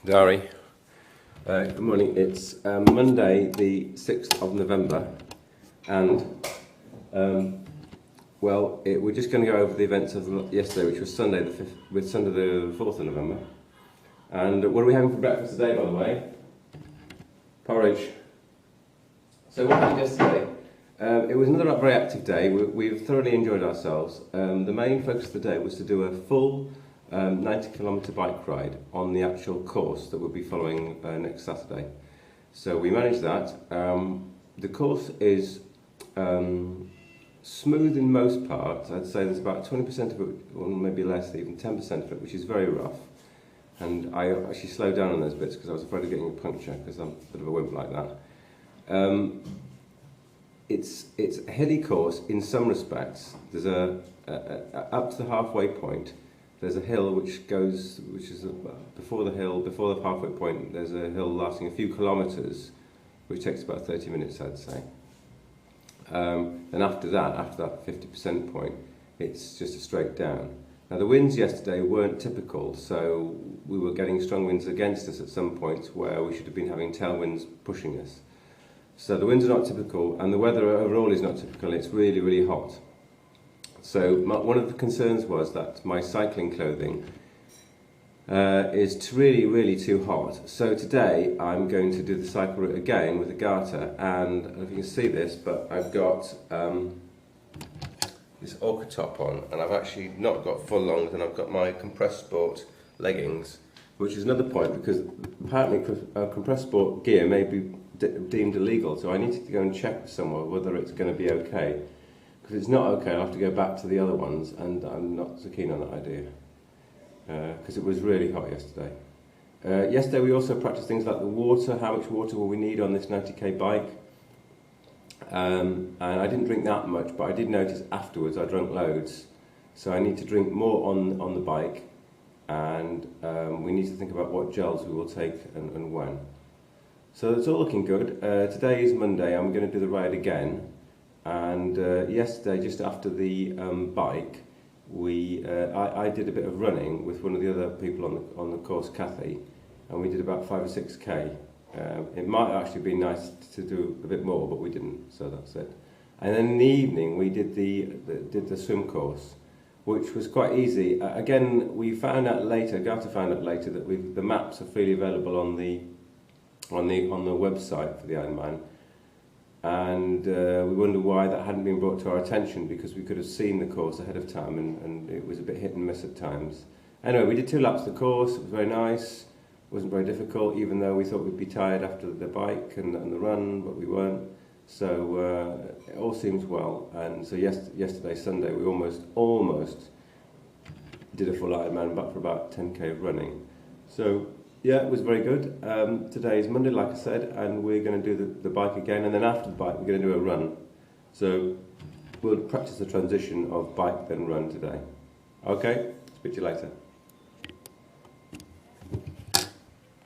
Diary. Good morning. It's Monday, the 6th of November, and we're just going to go over the events of yesterday, which was Sunday, the 5th, with Sunday the 4th of November. And what are we having for breakfast today, by the way? Porridge. So what happened yesterday? It was another very active day. We've thoroughly enjoyed ourselves. The main focus of the day was to do a full 90-kilometre bike ride on the actual course that we'll be following next Saturday. So we managed that. The course is smooth in most parts. I'd say there's about 20% of it, or maybe less, even 10% of it, which is very rough. And I actually slowed down on those bits because I was afraid of getting a puncture, because I'm a bit of a wimp like that. It's a hilly course in some respects. There's up to the halfway point. There's a hill which is before the halfway point. There's a hill lasting a few kilometres, which takes about 30 minutes, I'd say. Then after that 50% point, it's just a straight down. Now the winds yesterday weren't typical, so we were getting strong winds against us at some points where we should have been having tailwinds pushing us. So the winds are not typical, and the weather overall is not typical. It's really, really hot. So one of the concerns was that my cycling clothing is really, really too hot. So today I'm going to do the cycle route again with a garter, and I don't know if you can see this, but I've got this orca top on, and I've actually not got full longs, and I've got my compressed sport leggings, which is another point because apparently compressed sport gear may be deemed illegal, so I need to go and check somewhere whether it's going to be okay. If it's not okay, I'll have to go back to the other ones, and I'm not so keen on that idea because it was really hot yesterday. Yesterday we also practiced things like the water. How much water will we need on this 90k bike? And I didn't drink that much, but I did notice afterwards I drank loads. So I need to drink more on the bike, and we need to think about what gels we will take and when. So it's all looking good. Today is Monday. I'm going to do the ride again. And yesterday, just after the bike, I did a bit of running with one of the other people on the course, Kathy, and we did about 5 or 6k. It might actually be nice to do a bit more, but we didn't, so that's it. And then in the evening, we did the swim course, which was quite easy. Again, we found out later, Garta found out later, that the maps are freely available on the website for the Ironman. And we wonder why that hadn't been brought to our attention, because we could have seen the course ahead of time, and it was a bit hit and miss at times. Anyway, we did 2 laps of the course. It was very nice. It wasn't very difficult, even though we thought we'd be tired after the bike and the run, but we weren't. So it all seems well. And so yesterday, Sunday, we almost did a full Ironman, back for about 10k of running. So yeah, it was very good. Today is Monday, like I said, and we're going to do the bike again, and then after the bike we're going to do a run. So we'll practice the transition of bike then run today. Okay, speak to you later.